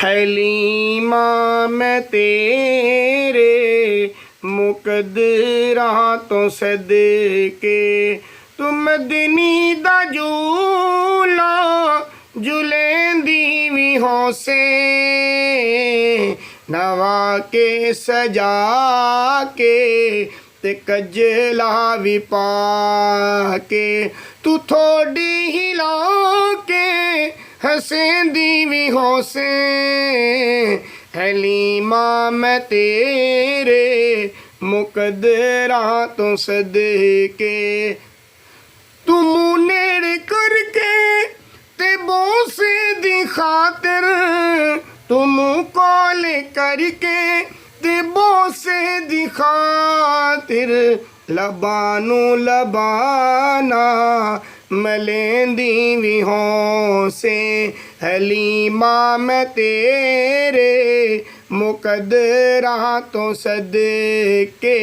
हलीमा मैं तेरे मुकदरां तो सदके तू मदनी दा झूला झुलेंदी भी होसे नवा के सजा के ते कजला भी पा के तू थोड़ी हिला के हसेंदी भी होसे हलीमा मैं तेरे मुकदरां तो सदके तू मुँह नेड़े करके ते बोसे दी खातिर तू मुँह कॉल करके ते बोसे दी खातिर लबानू लबाना मलेंदी भी होसे हलीमा मैं तेरे मुकदरां तो सदके।